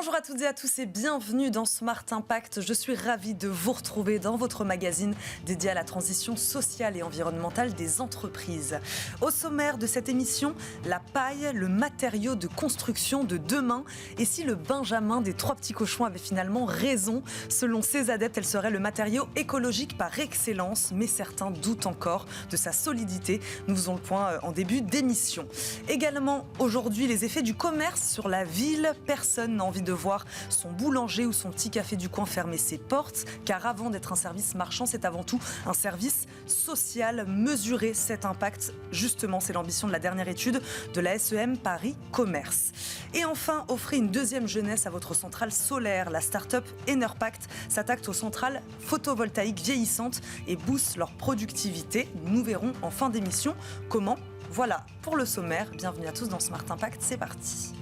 Bonjour à toutes et à tous et bienvenue dans Smart Impact. Je suis ravie de vous retrouver dans votre magazine dédié à la transition sociale et environnementale des entreprises. Au sommaire de cette émission, la paille, le matériau de construction de demain. Et si le Benjamin des trois petits cochons avait finalement raison, selon ses adeptes, elle serait le matériau écologique par excellence, mais certains doutent encore de sa solidité. Nous faisons le point en début d'émission. Également, aujourd'hui, les effets du commerce sur la ville. Personne n'a envie de voir son boulanger ou son petit café du coin fermer ses portes, car avant d'être un service marchand, c'est avant tout un service social. Mesurer cet impact, justement, c'est l'ambition de la dernière étude de la SEM Paris Commerce. Et enfin, offrez une deuxième jeunesse à votre centrale solaire. La start-up Enerpact s'attaque aux centrales photovoltaïques vieillissantes et booste leur productivité. Nous verrons en fin d'émission comment. Voilà pour le sommaire. Bienvenue à tous dans Smart Impact, c'est parti.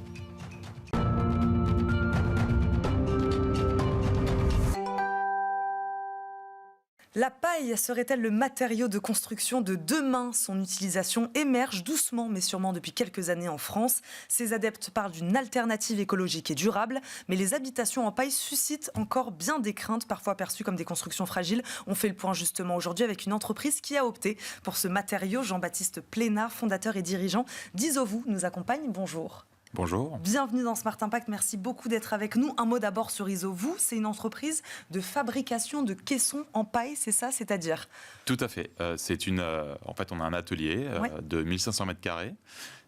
La paille serait-elle le matériau de construction de demain ? Son utilisation émerge doucement mais sûrement depuis quelques années en France. Ses adeptes parlent d'une alternative écologique et durable, mais les habitations en paille suscitent encore bien des craintes, parfois perçues comme des constructions fragiles. On fait le point justement aujourd'hui avec une entreprise qui a opté pour ce matériau. Jean-Baptiste Plénard, fondateur et dirigeant d'Isovu, nous accompagne. Bonjour. Bonjour. Bienvenue dans Smart Impact, merci beaucoup d'être avec nous. Un mot d'abord sur Isovu, c'est une entreprise de fabrication de caissons en paille, c'est ça, c'est-à-dire ? Tout à fait. En fait, on a un atelier de 1500 mètres carrés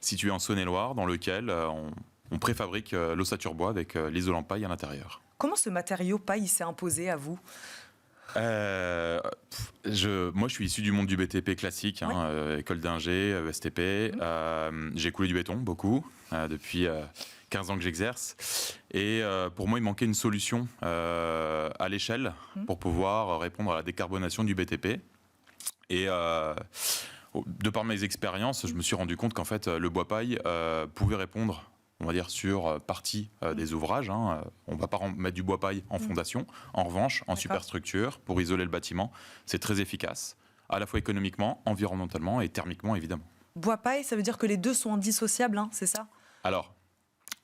situé en Saône-et-Loire dans lequel on préfabrique l'ossature bois avec l'isolant paille à l'intérieur. Comment ce matériau paille s'est imposé à vous ? Moi, je suis issu du monde du BTP classique, école d'ingé, ESTP. J'ai coulé du béton, beaucoup, depuis 15 ans que j'exerce. Et pour moi, il manquait une solution à l'échelle pour pouvoir répondre à la décarbonation du BTP. Et de par mes expériences, je me suis rendu compte qu'en fait, le bois paille pouvait répondre, on va dire, sur partie des ouvrages. On ne va pas mettre du bois paille en fondation. En revanche, en superstructure, pour isoler le bâtiment, c'est très efficace, à la fois économiquement, environnementalement et thermiquement, évidemment. Bois paille, ça veut dire que les deux sont indissociables, c'est ça ? Alors,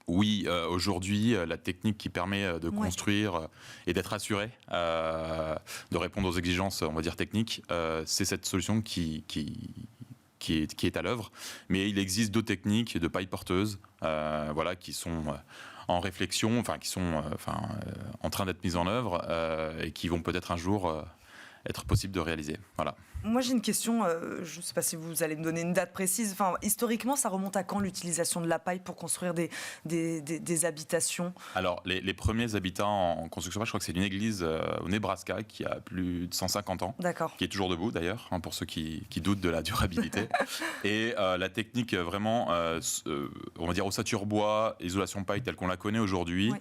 oui, aujourd'hui, la technique qui permet de construire et d'être assuré, de répondre aux exigences, on va dire, techniques, c'est cette solution qui est à l'œuvre, mais il existe d'autres techniques de paille porteuse, qui sont en réflexion, qui sont en train d'être mises en œuvre et qui vont peut-être un jour être possible de réaliser. Voilà. Moi, j'ai une question, je ne sais pas si vous allez me donner une date précise. Historiquement, ça remonte à quand l'utilisation de la paille pour construire des habitations ? Alors, les premiers habitats en construction, je crois que c'est une église au Nebraska qui a plus de 150 ans, qui est toujours debout d'ailleurs, pour ceux qui doutent de la durabilité. Et la technique vraiment, on va dire ossature bois, isolation paille telle qu'on la connaît aujourd'hui,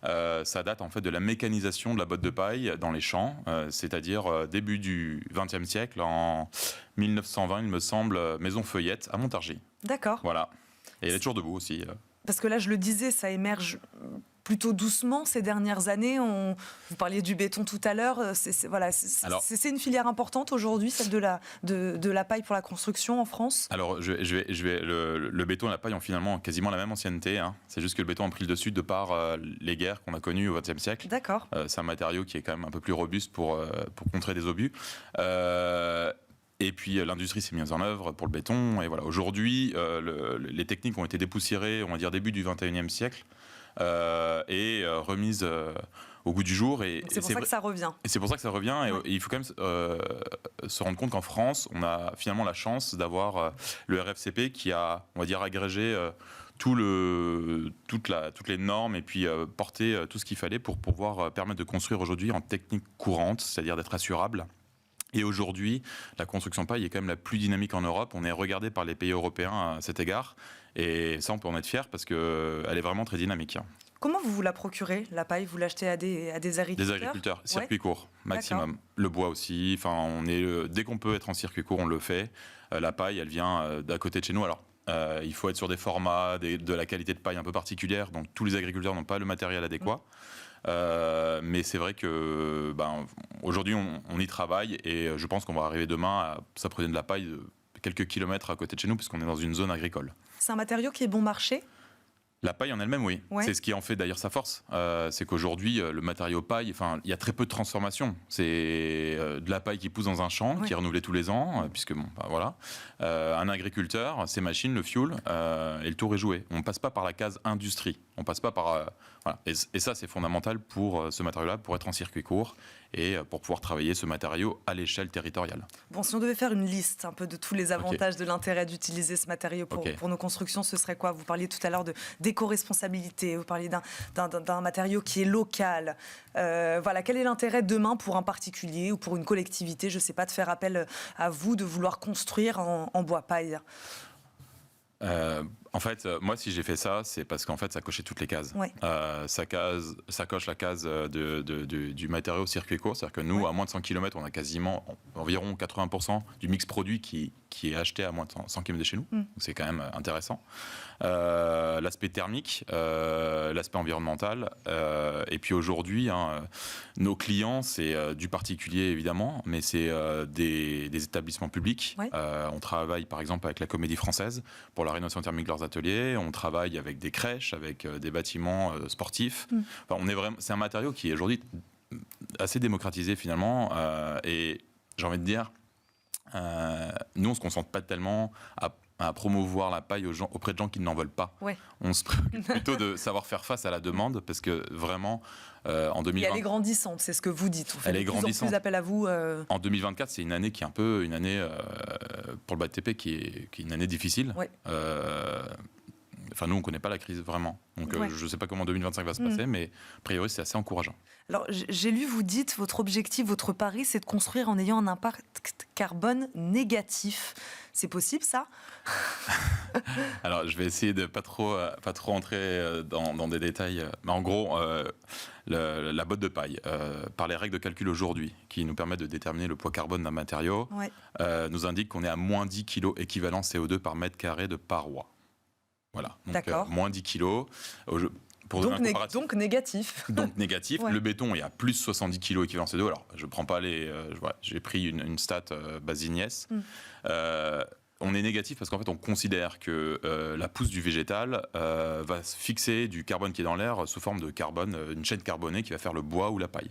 ça date en fait de la mécanisation de la botte de paille dans les champs, c'est-à-dire début du XXe siècle, en 1920, il me semble, Maison Feuillette à Montargis. D'accord. Voilà. Et elle est toujours debout aussi. Parce que là, je le disais, ça émerge plutôt doucement ces dernières années. Vous parliez du béton tout à l'heure. C'est une filière importante aujourd'hui, celle de la paille pour la construction en France. Alors, le béton et la paille ont finalement quasiment la même ancienneté. C'est juste que le béton a pris le dessus de par les guerres qu'on a connues au XXe siècle. D'accord. C'est un matériau qui est quand même un peu plus robuste pour contrer des obus. Et puis l'industrie s'est mise en œuvre pour le béton. Et voilà, aujourd'hui, les techniques ont été dépoussiérées, on va dire début du XXIe siècle. Et remise au goût du jour. C'est pour ça que ça revient. Et c'est pour ça que ça revient. Et il faut quand même se rendre compte qu'en France, on a finalement la chance d'avoir le RFCP qui a, on va dire, agrégé toutes les normes et puis porté tout ce qu'il fallait pour pouvoir permettre de construire aujourd'hui en technique courante, c'est-à-dire d'être assurable. Et aujourd'hui, la construction paille est quand même la plus dynamique en Europe. On est regardé par les pays européens à cet égard. Et ça, on peut en être fier parce qu'elle est vraiment très dynamique. Comment vous la procurez, la paille ? Vous l'achetez à des agriculteurs ? Des agriculteurs, circuit court, maximum. D'accord. Le bois aussi. Dès qu'on peut être en circuit court, on le fait. La paille, elle vient d'à côté de chez nous. Alors, il faut être sur des formats, de la qualité de paille un peu particulière. Donc, tous les agriculteurs n'ont pas le matériel adéquat. Mais c'est vrai que aujourd'hui on y travaille et je pense qu'on va arriver demain à s'approvisionner de la paille quelques kilomètres à côté de chez nous puisqu'on est dans une zone agricole. C'est un matériau qui est bon marché ? La paille en elle-même, oui. Ouais. C'est ce qui en fait d'ailleurs sa force. C'est qu'aujourd'hui, le matériau paille, il y a très peu de transformation. C'est de la paille qui pousse dans un champ, qui est renouvelée tous les ans, puisque voilà. Un agriculteur, ses machines, le fuel, et le tour est joué. On ne passe pas par la case industrie. On passe pas par voilà. Et ça, c'est fondamental pour ce matériau-là, pour être en circuit court et pour pouvoir travailler ce matériau à l'échelle territoriale. Bon, si on devait faire une liste un peu de tous les avantages, de l'intérêt d'utiliser ce matériau pour nos constructions, ce serait quoi? Vous parliez tout à l'heure d'éco-responsabilité, vous parliez d'un matériau qui est local. Voilà, quel est l'intérêt demain pour un particulier ou pour une collectivité, je ne sais pas, de faire appel à vous, de vouloir construire en bois paille? En fait, moi, si j'ai fait ça, c'est parce qu'en fait, ça cochait toutes les cases. Ouais. Ça coche la case du matériau circuit court. C'est-à-dire que nous, à moins de 100 km, on a quasiment environ 80% du mix produit qui est acheté à moins de 100 km de chez nous. Donc, c'est quand même intéressant. L'aspect thermique, l'aspect environnemental. Et puis aujourd'hui, nos clients, c'est du particulier évidemment, mais c'est des établissements publics. Ouais. On travaille par exemple avec la Comédie Française pour la rénovation thermique de leurs ateliers. On travaille avec des crèches, avec des bâtiments sportifs. Enfin, c'est un matériau qui est aujourd'hui assez démocratisé finalement. Et j'ai envie de dire, nous, on ne se concentre pas tellement à promouvoir la paille auprès de gens qui n'en veulent pas. Ouais. On se préoccupe plutôt de savoir faire face à la demande, parce que vraiment, en 2020... Et elle est grandissante, c'est ce que vous dites. Elle est grandissante. Plus en plus appel à vous. En 2024, c'est une année qui est un peu une année, pour le BATP, qui est une année difficile. Ouais. Enfin, nous, on ne connaît pas la crise vraiment. Donc, je ne sais pas comment 2025 va se passer, mais a priori, c'est assez encourageant. Alors, j'ai lu, vous dites, votre objectif, votre pari, c'est de construire en ayant un impact carbone négatif. C'est possible, ça? Alors, je vais essayer de pas trop entrer dans des détails. Mais en gros, la botte de paille, par les règles de calcul aujourd'hui, qui nous permettent de déterminer le poids carbone d'un matériau, nous indique qu'on est à moins 10 kg équivalent CO2 par mètre carré de paroi. Voilà, donc moins 10 kilos. Donc négatif. Donc négatif. Le béton est à plus 70 kilos équivalent CO2. Alors, je ne prends pas j'ai pris une stat base Ignace. On est négatif parce qu'en fait, on considère que la pousse du végétal va fixer du carbone qui est dans l'air sous forme de carbone, une chaîne carbonée qui va faire le bois ou la paille.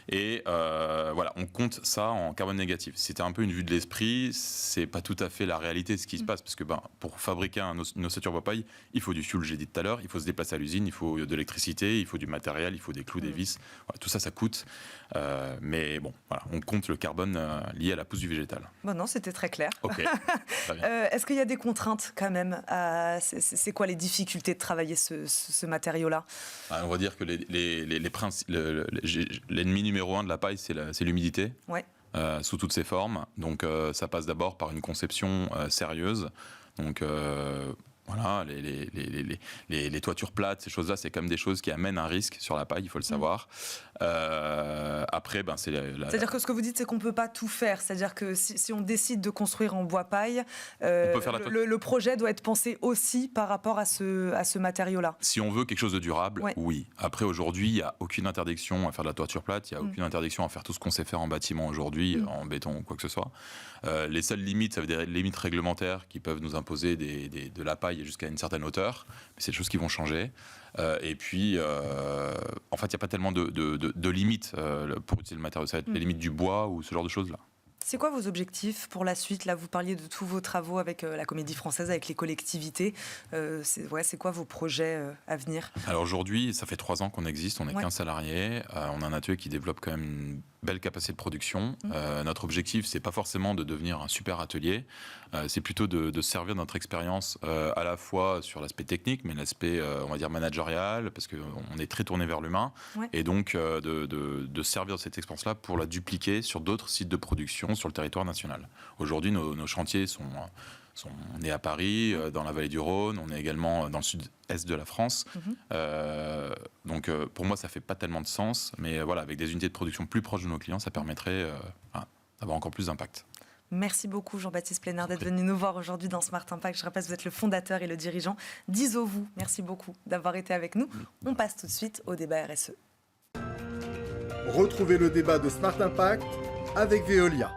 Et voilà, on compte ça en carbone négatif. C'était un peu une vue de l'esprit, c'est pas tout à fait la réalité de ce qui se passe, parce que pour fabriquer une ossature bois paille, il faut du fuel, j'ai dit tout à l'heure, il faut se déplacer à l'usine, il faut de l'électricité, il faut du matériel, il faut des clous, des vis, voilà, tout ça, ça coûte. Mais bon, voilà, on compte le carbone lié à la pousse du végétal. Bon, non, c'était très clair. Ok. Est-ce qu'il y a des contraintes quand même? C'est quoi les difficultés de travailler ce matériau-là? On va dire que l'ennemi numéro 1 de la paille, c'est l'humidité, sous toutes ses formes. Donc ça passe d'abord par une conception sérieuse. Donc voilà, les toitures plates, ces choses-là, c'est quand même des choses qui amènent un risque sur la paille, il faut le savoir. Après, c'est-à-dire que ce que vous dites, c'est qu'on ne peut pas tout faire. C'est-à-dire que si on décide de construire en bois paille, le projet doit être pensé aussi par rapport à ce matériau-là. Si on veut quelque chose de durable, oui. Après, aujourd'hui, il n'y a aucune interdiction à faire de la toiture plate, il n'y a aucune interdiction à faire tout ce qu'on sait faire en bâtiment aujourd'hui, en béton ou quoi que ce soit. Les seules limites, ça veut dire les limites réglementaires qui peuvent nous imposer de la paille jusqu'à une certaine hauteur, mais c'est des choses qui vont changer. Et puis, en fait, il n'y a pas tellement de limites pour utiliser le matériau. Ça va être les limites du bois ou ce genre de choses-là. C'est quoi vos objectifs pour la suite? Là, vous parliez de tous vos travaux avec la Comédie Française, avec les collectivités. C'est quoi vos projets à venir? Alors aujourd'hui, ça fait 3 ans qu'on existe, on est 15 salariés. On a un atelier qui développe quand même une belle capacité de production. Notre objectif, c'est pas forcément de devenir un super atelier, c'est plutôt de servir notre expérience à la fois sur l'aspect technique, mais l'aspect, on va dire, managérial, parce qu'on est très tourné vers l'humain, et donc de servir cette expérience-là pour la dupliquer sur d'autres sites de production sur le territoire national. Aujourd'hui, nos chantiers on est à Paris, dans la vallée du Rhône, on est également dans le sud-est de la France. Donc pour moi, ça fait pas tellement de sens, mais voilà, avec des unités de production plus proches de nos clients, ça permettrait d'avoir encore plus d'impact. Merci beaucoup Jean-Baptiste Plénard d'être venu nous voir aujourd'hui dans Smart Impact. Je rappelle, vous êtes le fondateur et le dirigeant d'Isovu. Merci beaucoup d'avoir été avec nous. On passe tout de suite au débat RSE. Retrouvez le débat de Smart Impact avec Veolia.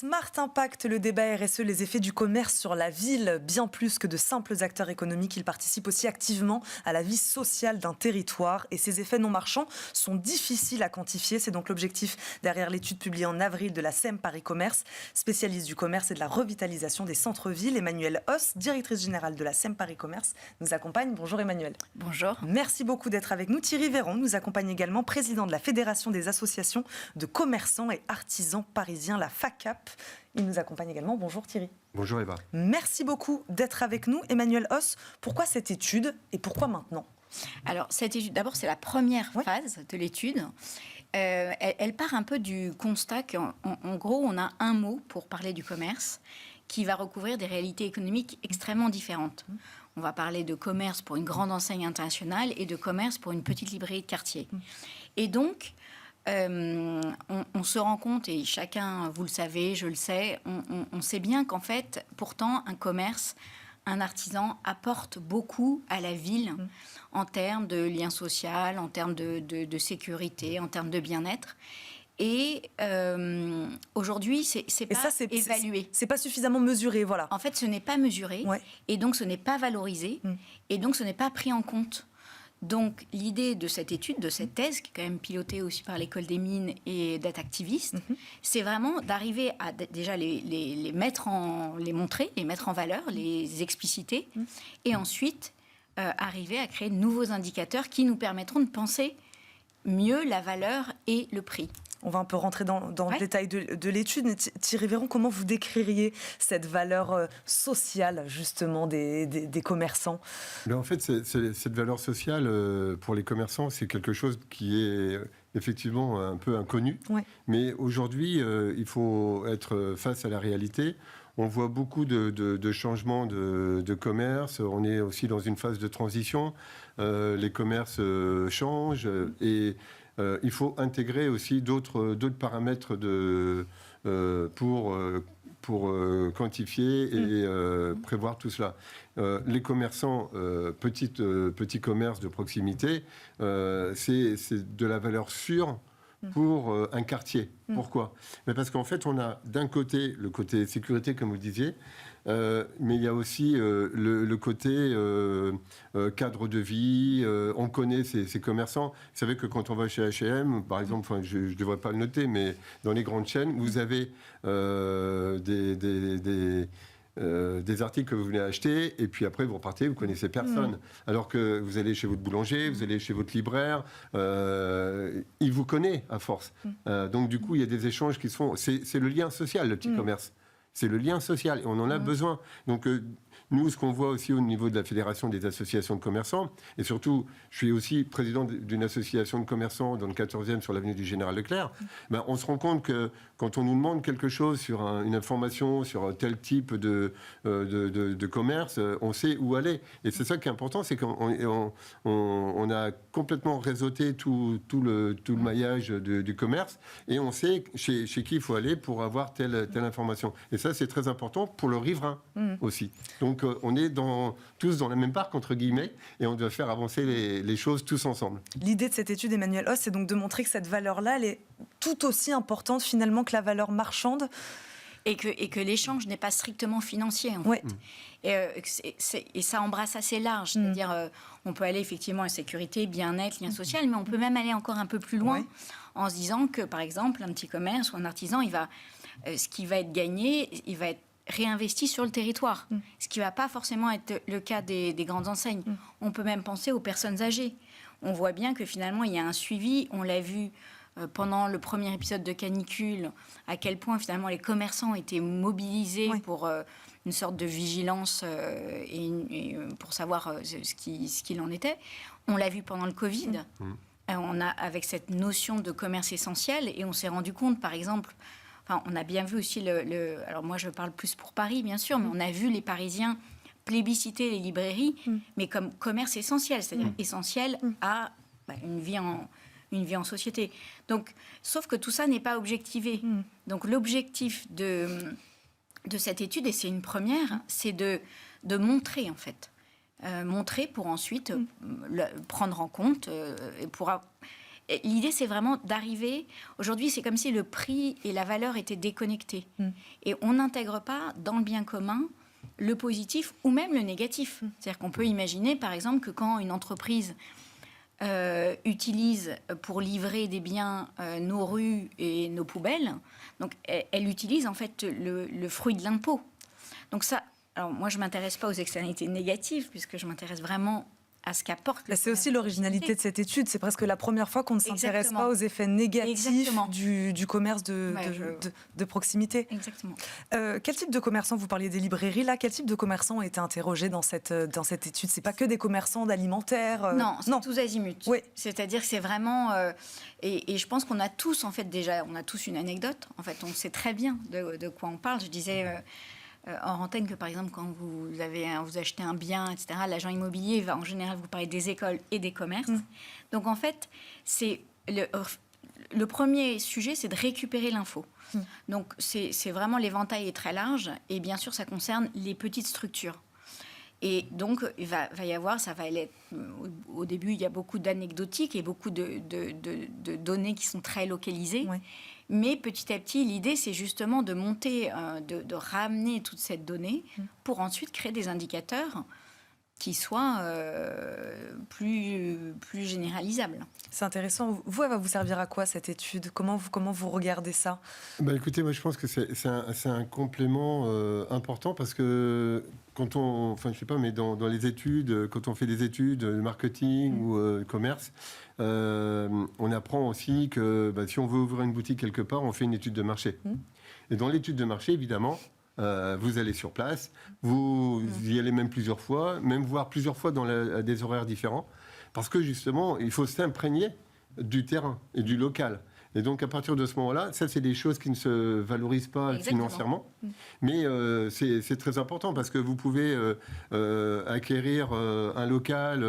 Smart Impact, le débat RSE, les effets du commerce sur la ville, bien plus que de simples acteurs économiques, ils participent aussi activement à la vie sociale d'un territoire et ces effets non marchands sont difficiles à quantifier. C'est donc l'objectif derrière l'étude publiée en avril de la SEM Paris Commerce, spécialiste du commerce et de la revitalisation des centres-villes. Emmanuelle Hoss, directrice générale de la SEM Paris Commerce, nous accompagne. Bonjour Emmanuelle. Bonjour. Merci beaucoup d'être avec nous. Thierry Véron nous accompagne également, président de la Fédération des associations de commerçants et artisans parisiens, la FACAP. Il nous accompagne également. Bonjour Thierry. Bonjour Eva. Merci beaucoup d'être avec nous. Emmanuelle Hoss, pourquoi cette étude et pourquoi maintenant ? Alors, cette étude, d'abord, c'est la première phase de l'étude. Elle part un peu du constat qu'en gros, on a un mot pour parler du commerce qui va recouvrir des réalités économiques extrêmement différentes. On va parler de commerce pour une grande enseigne internationale et de commerce pour une petite librairie de quartier. Et donc, on se rend compte, et chacun, vous le savez, je le sais, on sait bien qu'en fait, pourtant, un commerce, un artisan apporte beaucoup à la ville en termes de lien social, en termes de sécurité, en termes de bien-être. Et aujourd'hui, c'est pas évalué. C'est pas suffisamment mesuré, voilà. En fait, ce n'est pas mesuré, et donc ce n'est pas valorisé, et donc ce n'est pas pris en compte. Donc, l'idée de cette étude, de cette thèse, qui est quand même pilotée aussi par l'École des mines et d'activistes, c'est vraiment d'arriver à déjà les montrer, les mettre en valeur, les expliciter, et ensuite arriver à créer de nouveaux indicateurs qui nous permettront de penser mieux la valeur et le prix. On va un peu rentrer dans le détail de l'étude. Mais Thierry Véron, comment vous décririez cette valeur sociale, justement, des commerçants ? En fait, cette valeur sociale, pour les commerçants, c'est quelque chose qui est effectivement un peu inconnu. Mais aujourd'hui, il faut être face à la réalité. On voit beaucoup de changements de commerce. On est aussi dans une phase de transition. Les commerces changent et il faut intégrer aussi d'autres paramètres pour quantifier et prévoir tout cela. Les commerçants, petits commerces de proximité, c'est de la valeur sûre pour un quartier. Pourquoi ? Parce qu'en fait, on a d'un côté le côté sécurité, comme vous disiez, mais il y a aussi le côté cadre de vie. On connaît ces commerçants. Vous savez que quand on va chez H&M, par exemple, je ne devrais pas le noter, mais dans les grandes chaînes, vous avez des articles que vous venez acheter et puis après vous repartez, vous connaissez personne. Alors que vous allez chez votre boulanger, vous allez chez votre libraire, il vous connaît à force. Donc du coup, il y a des échanges qui se font. C'est le lien social, le petit commerce. C'est le lien social et on en a besoin. Donc nous, ce qu'on voit aussi au niveau de la Fédération des associations de commerçants, et surtout, je suis aussi président d'une association de commerçants dans le 14e sur l'avenue du Général Leclerc, on se rend compte que quand on nous demande quelque chose sur une information, sur tel type de commerce, on sait où aller. Et c'est ça qui est important, c'est qu'on a complètement réseauté tout le maillage du commerce et on sait chez qui il faut aller pour avoir telle information. Et ça, c'est très important pour le riverain aussi. Donc, on est tous dans la même barque, entre guillemets, et on doit faire avancer les choses tous ensemble. L'idée de cette étude, Emmanuelle Hoss, c'est donc de montrer que cette valeur-là, elle est tout aussi importante, finalement, que la valeur marchande. Et que l'échange n'est pas strictement financier, en fait. Et ça embrasse assez large. C'est-à-dire, on peut aller effectivement à sécurité, bien-être, lien social, mais on peut même aller encore un peu plus loin en se disant que, par exemple, un petit commerce ou un artisan, ce qui va être gagné, il va être réinvesti sur le territoire, ce qui ne va pas forcément être le cas des grandes enseignes. On peut même penser aux personnes âgées. On voit bien que finalement, il y a un suivi. On l'a vu pendant le premier épisode de Canicule, à quel point finalement les commerçants étaient mobilisés pour une sorte de vigilance et pour savoir ce qu'il en était. On l'a vu pendant le Covid. On a avec cette notion de commerce essentiel et on s'est rendu compte, par exemple, on a bien vu aussi alors moi je parle plus pour Paris bien sûr, mais on a vu les Parisiens plébisciter les librairies, mais comme commerce essentiel, c'est-à-dire essentiel à une vie en société. Donc, sauf que tout ça n'est pas objectivé. Donc l'objectif de cette étude, et c'est une première, c'est de montrer en fait. Montrer pour ensuite prendre en compte l'idée, c'est vraiment d'arriver... Aujourd'hui, c'est comme si le prix et la valeur étaient déconnectés. Et on n'intègre pas dans le bien commun le positif ou même le négatif. C'est-à-dire qu'on peut imaginer, par exemple, que quand une entreprise utilise pour livrer des biens nos rues et nos poubelles, donc elle utilise en fait le fruit de l'impôt. Donc ça, alors moi je ne m'intéresse pas aux externalités négatives puisque je m'intéresse vraiment à ce qu'apporte. C'est aussi l'originalité de cette étude. C'est presque la première fois qu'on ne s'intéresse pas aux effets négatifs du commerce de proximité. Exactement. Quel type de commerçants, vous parliez des librairies, là, quel type de commerçants ont été interrogés dans cette étude? C'est pas que des commerçants d'alimentaire Non, c'est tous azimuts. Oui. C'est-à-dire que c'est vraiment... et je pense qu'on a tous, en fait, déjà, on a tous une anecdote. En fait, on sait très bien de quoi on parle. Je disais... en antenne que, par exemple, quand vous achetez un bien, etc., l'agent immobilier va en général vous parler des écoles et des commerces. Donc, en fait, c'est le premier sujet, c'est de récupérer l'info. Donc, c'est vraiment l'éventail est très large. Et bien sûr, ça concerne les petites structures. Et donc, il va y avoir, ça va être... Au début, il y a beaucoup d'anecdotiques et beaucoup de données qui sont très localisées. Oui. Mais petit à petit, l'idée, c'est justement de monter, de ramener toute cette donnée pour ensuite créer des indicateurs qui soient plus généralisables. C'est intéressant. Vous, elle va vous servir à quoi, cette étude ? Comment vous regardez ça ? Écoutez, moi, je pense que c'est un complément important parce que quand je sais pas, mais dans les études, quand on fait des études de marketing ou commerce, on apprend aussi que si on veut ouvrir une boutique quelque part, on fait une étude de marché. Et dans l'étude de marché, évidemment, vous allez sur place, vous y allez même plusieurs fois, même voire plusieurs fois dans des horaires différents, parce que justement, il faut s'imprégner du terrain et du local. Et donc, à partir de ce moment-là, ça, c'est des choses qui ne se valorisent pas financièrement. Mais c'est très important parce que vous pouvez acquérir un local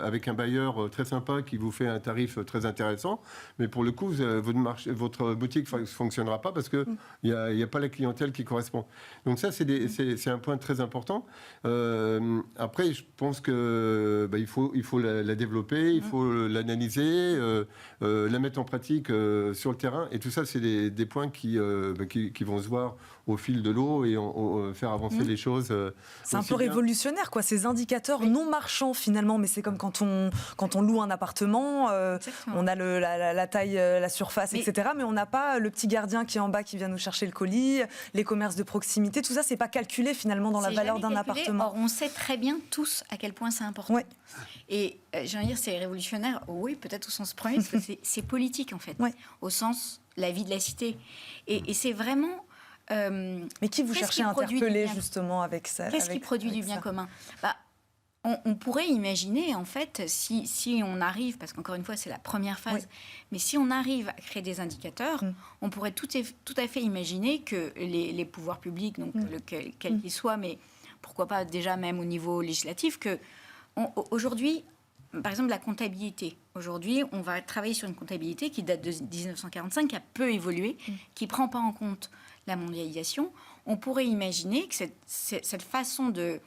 avec un bailleur très sympa qui vous fait un tarif très intéressant. Mais pour le coup, votre boutique ne fonctionnera pas parce qu'il n'y a pas la clientèle qui correspond. Donc ça, c'est un point très important. Après, je pense qu'il faut la développer, il faut l'analyser, la mettre en pratique sur le terrain, et tout ça, c'est des points qui vont se voir au fil de l'eau et faire avancer les choses. C'est un peu révolutionnaire, quoi, ces indicateurs non marchands finalement, mais c'est comme quand on loue un appartement, on a la taille, la surface, etc. Mais on n'a pas le petit gardien qui est en bas qui vient nous chercher le colis, les commerces de proximité, tout ça, c'est pas calculé finalement dans la valeur d'un appartement. Or, on sait très bien tous à quel point c'est important. Ouais. Et j'ai envie de dire, c'est révolutionnaire, oui, peut-être au sens premier, parce que c'est politique en fait, au sens la vie de la cité. Et c'est vraiment... mais qui vous cherchez à interpeller justement avec ça? Qu'est-ce qui produit du bien commun? On pourrait imaginer, en fait, si on arrive, parce qu'encore une fois, c'est la première phase, mais si on arrive à créer des indicateurs, on pourrait tout à fait imaginer que les pouvoirs publics, donc quels qu'ils soient, mais pourquoi pas déjà même au niveau législatif, que aujourd'hui, par exemple, la comptabilité. Aujourd'hui, on va travailler sur une comptabilité qui date de 1945, qui a peu évolué, qui ne prend pas en compte la mondialisation. On pourrait imaginer que cette façon de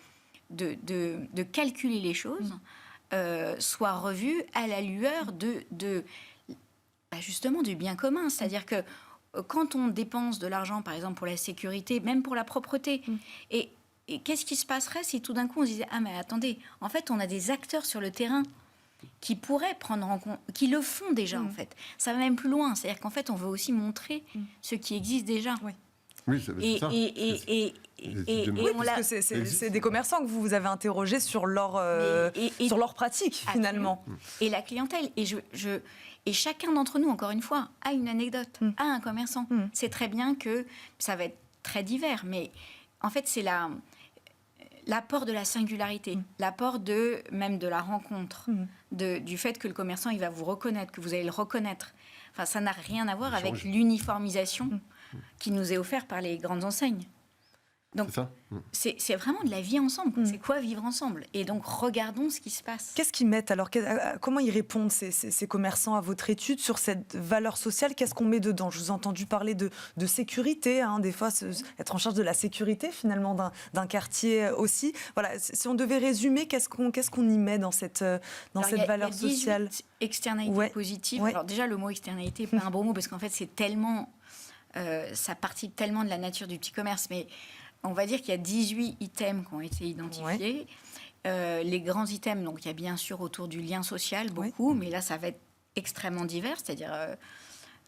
calculer les choses soit revue à la lueur justement du bien commun. C'est-à-dire que quand on dépense de l'argent, par exemple, pour la sécurité, même pour la propreté, et qu'est-ce qui se passerait si tout d'un coup on se disait « Ah mais attendez, en fait on a des acteurs sur le terrain qui pourraient prendre en compte, qui le font déjà en fait. Ça va même plus loin, c'est-à-dire qu'en fait on veut aussi montrer ce qui existe déjà. » Oui, c'est ça. Parce que c'est des commerçants que vous avez interrogés sur leur pratique finalement. Et la clientèle. Et chacun d'entre nous, encore une fois, a une anecdote, a un commerçant. C'est très bien que ça va être très divers, mais en fait c'est l'apport de la singularité, l'apport même de la rencontre, du fait que le commerçant il va vous reconnaître, que vous allez le reconnaître. Enfin, ça n'a rien à voir avec l'uniformisation qui nous est offerte par les grandes enseignes. Donc, c'est vraiment de la vie ensemble. C'est quoi vivre ensemble? Et donc, regardons ce qui se passe. Qu'est-ce qu'ils mettent alors? Comment ils répondent, ces commerçants, à votre étude sur cette valeur sociale? Qu'est-ce qu'on met dedans? Je vous ai entendu parler de sécurité, des fois, être en charge de la sécurité, finalement, d'un quartier aussi. Voilà, si on devait résumer, qu'est-ce qu'on y met dans cette valeur sociale? Externalités positives. Ouais. Alors, déjà, le mot externalité n'est pas un bon mot, parce qu'en fait, c'est tellement... ça participe tellement de la nature du petit commerce, mais... On va dire qu'il y a 18 items qui ont été identifiés. Les grands items, donc il y a bien sûr autour du lien social beaucoup, mais là ça va être extrêmement divers, c'est-à-dire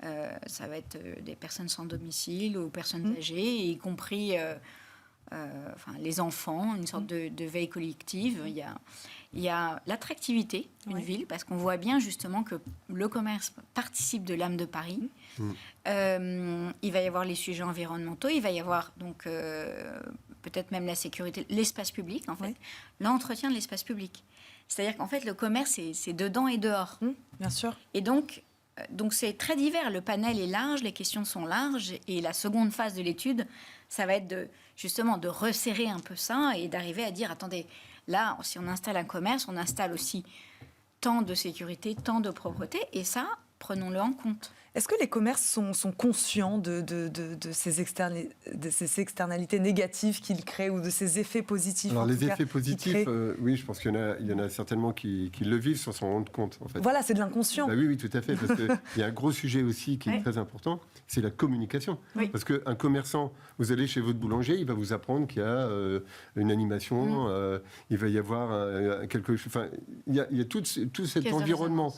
ça va être des personnes sans domicile ou personnes âgées, y compris les enfants, une sorte de veille collective. Il y a l'attractivité d'une ville, parce qu'on voit bien justement que le commerce participe de l'âme de Paris. Il va y avoir les sujets environnementaux, il va y avoir donc peut-être même la sécurité, l'espace public en fait, l'entretien de l'espace public. C'est-à-dire qu'en fait le commerce c'est dedans et dehors. Bien sûr. Et donc c'est très divers, le panel est large, les questions sont larges, et la seconde phase de l'étude, ça va être justement de resserrer un peu ça et d'arriver à dire, attendez, là, si on installe un commerce, on installe aussi tant de sécurité, tant de propreté, et ça, prenons-le en compte. Est-ce que les commerces sont conscients de ces externalités négatives qu'ils créent ou de ces effets positifs? Alors les effets positifs, oui, je pense qu'il y en a certainement qui le vivent sans s'en rendre compte. En fait. Voilà, c'est de l'inconscient. Oui, tout à fait, parce qu'il y a un gros sujet aussi qui est très important, c'est la communication. Oui. Parce qu'un commerçant, vous allez chez votre boulanger, il va vous apprendre qu'il y a une animation, il va y avoir quelque chose. Enfin, il y a tout cet environnement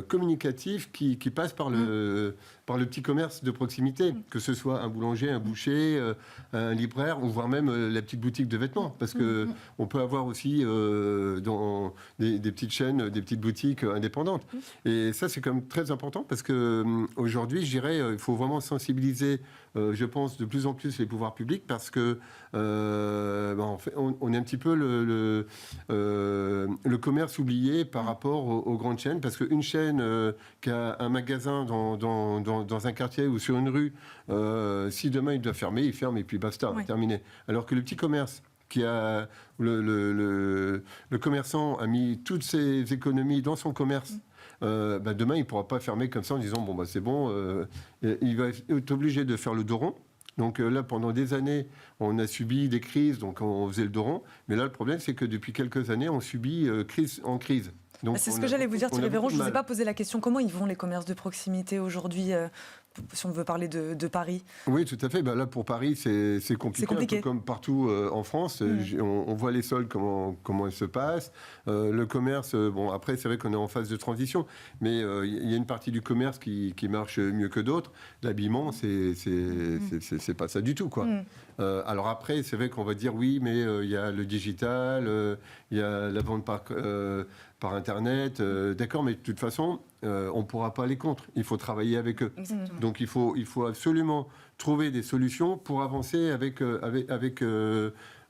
communicatif qui passe par le petit commerce de proximité, que ce soit un boulanger, un boucher, un libraire, ou voire même la petite boutique de vêtements. Parce que on peut avoir aussi dans des petites chaînes, des petites boutiques indépendantes. Et ça, c'est quand même très important, parce qu'aujourd'hui, je dirais, il faut vraiment sensibiliser, je pense, de plus en plus les pouvoirs publics, parce que en fait, on est un petit peu le commerce oublié par rapport aux grandes chaînes, parce qu'une chaîne qui a un magasin dans un quartier ou sur une rue, si demain il doit fermer, il ferme et puis basta, terminé. Alors que le petit commerce, le commerçant a mis toutes ses économies dans son commerce, demain il ne pourra pas fermer comme ça en disant c'est bon, il va être obligé de faire le dos rond. Donc là, pendant des années, on a subi des crises, donc on faisait le dos rond. Mais là, le problème, c'est que depuis quelques années, on subit crise en crise. C'est ce que j'allais vous dire, Thierry Véron. Je ne vous ai pas posé la question. Comment ils vont les commerces de proximité aujourd'hui, si on veut parler de Paris? Oui, tout à fait. Là, pour Paris, c'est compliqué. Un peu comme partout en France. On voit les soldes, comment elles se passent. Le commerce, après, c'est vrai qu'on est en phase de transition. Mais il y a une partie du commerce qui marche mieux que d'autres. L'habillement, c'est pas ça du tout, quoi. Alors après, c'est vrai qu'on va dire oui, mais il y a le digital, il y a la vente par Internet, d'accord, mais de toute façon, on ne pourra pas aller contre. Il faut travailler avec eux. Exactement. Donc il faut absolument trouver des solutions pour avancer avec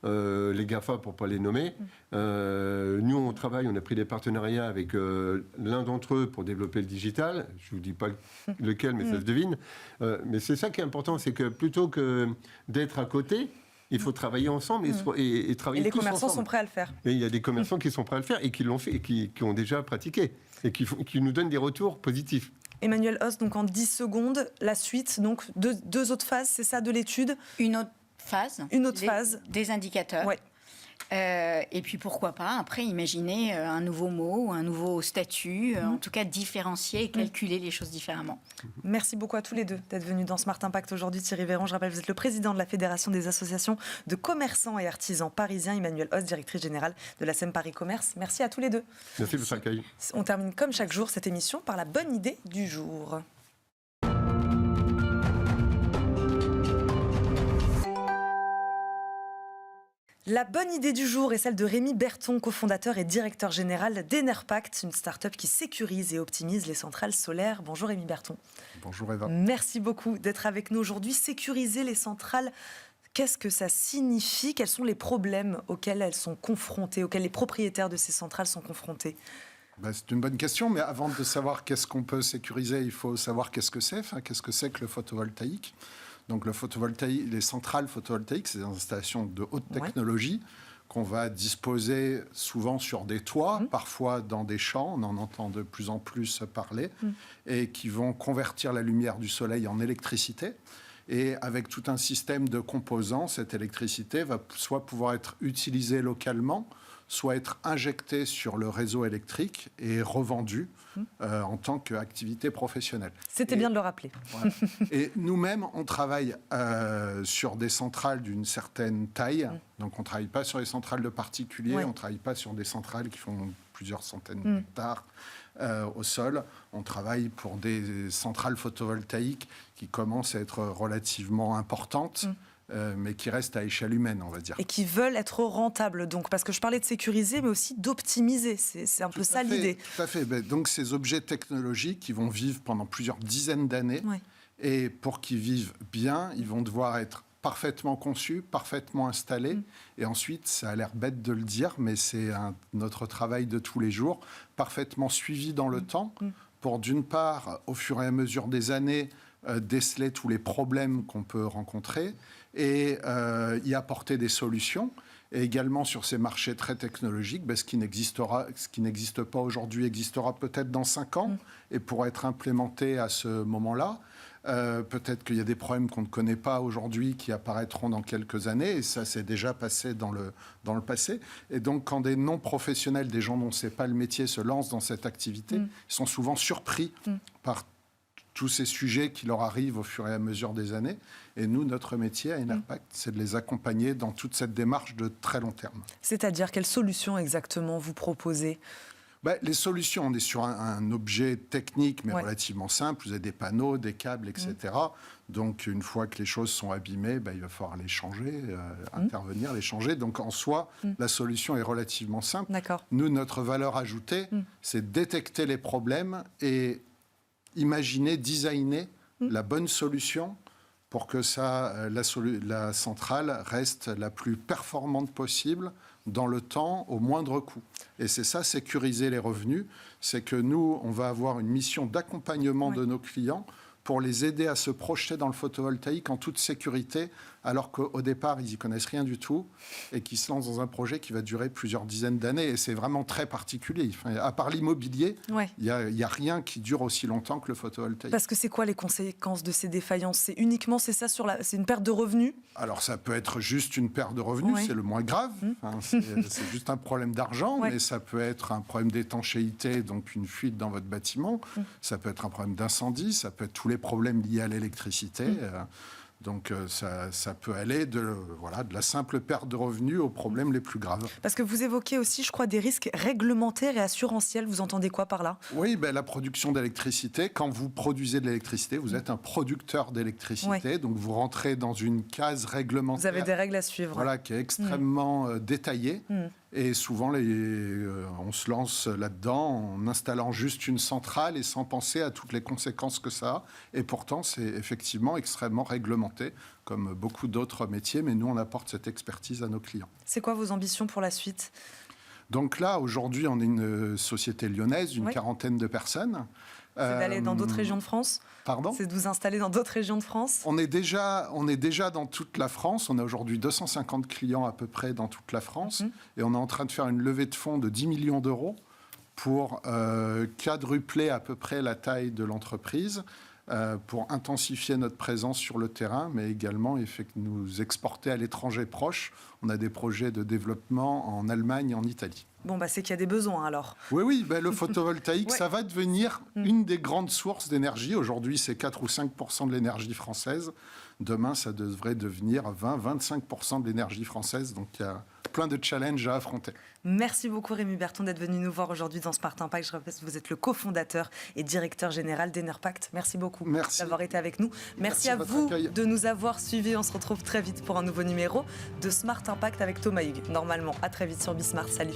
les GAFA, pour ne pas les nommer. Nous, on travaille, on a pris des partenariats avec l'un d'entre eux pour développer le digital. Je ne vous dis pas lequel, mais ça se devine. Mais c'est ça qui est important, c'est que plutôt que d'être à côté, il faut travailler ensemble et travailler tous ensemble. Et les commerçants sont prêts à le faire. Et il y a des commerçants qui sont prêts à le faire et qui l'ont fait et qui ont déjà pratiqué et qui nous donnent des retours positifs. Emmanuel Host, donc en 10 secondes, la suite, donc deux autres phases, c'est ça, de l'étude? Une autre phase. Des indicateurs. Ouais. Et puis pourquoi pas, après, imaginer un nouveau mot, un nouveau statut, en tout cas différencier et calculer les choses différemment. Merci beaucoup à tous les deux d'être venus dans Smart Impact aujourd'hui. Thierry Véron, je rappelle, vous êtes le président de la Fédération des associations de commerçants et artisans parisiens. Emmanuel Host, directrice générale de la SEM Paris Commerce. Merci à tous les deux. Merci pour cet accueil. On termine comme chaque jour cette émission par la bonne idée du jour. La bonne idée du jour est celle de Rémi Berton, cofondateur et directeur général d'Enerpact, une start-up qui sécurise et optimise les centrales solaires. Bonjour Rémi Berton. Bonjour Eva. Merci beaucoup d'être avec nous aujourd'hui. Sécuriser les centrales, qu'est-ce que ça signifie? Quels sont les problèmes auxquels elles sont confrontées, auxquels les propriétaires de ces centrales sont confrontés? C'est une bonne question, mais avant de savoir qu'est-ce qu'on peut sécuriser, il faut savoir qu'est-ce que c'est que le photovoltaïque. Donc le photovoltaïque, les centrales photovoltaïques, c'est des installations de haute technologie qu'on va disposer souvent sur des toits, parfois dans des champs, on en entend de plus en plus parler, et qui vont convertir la lumière du soleil en électricité. Et avec tout un système de composants, cette électricité va soit pouvoir être utilisée localement, soit être injectée sur le réseau électrique et revendue en tant qu'activité professionnelle. C'était bien de le rappeler. Voilà. Et nous-mêmes, on travaille sur des centrales d'une certaine taille. Donc on ne travaille pas sur les centrales de particuliers, on ne travaille pas sur des centrales qui font plusieurs centaines d'hectares au sol. On travaille pour des centrales photovoltaïques qui commencent à être relativement importantes. Mais qui restent à échelle humaine, on va dire. Et qui veulent être rentables, donc, parce que je parlais de sécuriser, mais aussi d'optimiser. C'est un peu ça l'idée. Tout à fait. Donc, ces objets technologiques qui vont vivre pendant plusieurs dizaines d'années, et pour qu'ils vivent bien, ils vont devoir être parfaitement conçus, parfaitement installés. Et ensuite, ça a l'air bête de le dire, mais c'est notre travail de tous les jours, parfaitement suivi dans le temps, pour d'une part, au fur et à mesure des années, déceler tous les problèmes qu'on peut rencontrer et y apporter des solutions. Et également sur ces marchés très technologiques, ce qui n'existe pas aujourd'hui existera peut-être dans 5 ans et pourra être implémenté à ce moment-là. Peut-être qu'il y a des problèmes qu'on ne connaît pas aujourd'hui qui apparaîtront dans quelques années, et ça s'est déjà passé dans le passé. Et donc, quand des non-professionnels, des gens dont ce n'est pas le métier, se lancent dans cette activité, ils sont souvent surpris par tous ces sujets qui leur arrivent au fur et à mesure des années. Et nous, notre métier à Enerpact, c'est de les accompagner dans toute cette démarche de très long terme. C'est-à-dire, quelles solutions exactement vous proposez ? Les solutions, on est sur un objet technique, mais relativement simple. Vous avez des panneaux, des câbles, etc. Donc, une fois que les choses sont abîmées, il va falloir les changer, intervenir, les changer. Donc, en soi, la solution est relativement simple. Nous, notre valeur ajoutée, c'est détecter les problèmes et imaginer, designer la bonne solution pour que la centrale reste la plus performante possible dans le temps, au moindre coût. Et c'est ça, sécuriser les revenus. C'est que nous, on va avoir une mission d'accompagnement de nos clients pour les aider à se projeter dans le photovoltaïque en toute sécurité, alors qu'au départ, ils n'y connaissent rien du tout et qu'ils se lancent dans un projet qui va durer plusieurs dizaines d'années. Et c'est vraiment très particulier. Enfin, à part l'immobilier, il n'y a rien qui dure aussi longtemps que le photovoltaïque. Parce que c'est quoi les conséquences de ces défaillances ? C'est uniquement, c'est une perte de revenus ? Alors, ça peut être juste une perte de revenus, c'est le moins grave. Enfin, c'est juste un problème d'argent, mais ça peut être un problème d'étanchéité, donc une fuite dans votre bâtiment. Ça peut être un problème d'incendie, ça peut être tous les problèmes liés à l'électricité. Donc ça peut aller de la simple perte de revenus aux problèmes les plus graves. Parce que vous évoquez aussi, je crois, des risques réglementaires et assurantiels. Vous entendez quoi par là ? Oui, la production d'électricité. Quand vous produisez de l'électricité, vous êtes un producteur d'électricité. Donc vous rentrez dans une case réglementaire. Vous avez des règles à suivre. Voilà, qui est extrêmement détaillée. Et souvent, on se lance là-dedans en installant juste une centrale et sans penser à toutes les conséquences que ça a. Et pourtant, c'est effectivement extrêmement réglementé, comme beaucoup d'autres métiers. Mais nous, on apporte cette expertise à nos clients. C'est quoi vos ambitions pour la suite ? Donc là, aujourd'hui, on est une société lyonnaise, une quarantaine de personnes. C'est d'aller dans d'autres régions de France ? Pardon ? C'est de vous installer dans d'autres régions de France ? On est déjà dans toute la France. On a aujourd'hui 250 clients à peu près dans toute la France. Et on est en train de faire une levée de fonds de 10 millions d'euros pour quadrupler à peu près la taille de l'entreprise, pour intensifier notre présence sur le terrain, mais également nous exporter à l'étranger proche. On a des projets de développement en Allemagne et en Italie. Bon, c'est qu'il y a des besoins alors. Oui, le photovoltaïque, ça va devenir une des grandes sources d'énergie. Aujourd'hui, c'est 4 ou 5% de l'énergie française. Demain, ça devrait devenir 20-25% de l'énergie française. Donc, il y a plein de challenges à affronter. Merci beaucoup Rémi Berton d'être venu nous voir aujourd'hui dans Smart Impact. Je rappelle que vous êtes le cofondateur et directeur général d'Enerpact. Merci beaucoup d'avoir été avec nous. Merci à vous de nous avoir suivis. On se retrouve très vite pour un nouveau numéro de Smart Impact avec Thomas Hugues. Normalement, à très vite sur Bismart. Salut.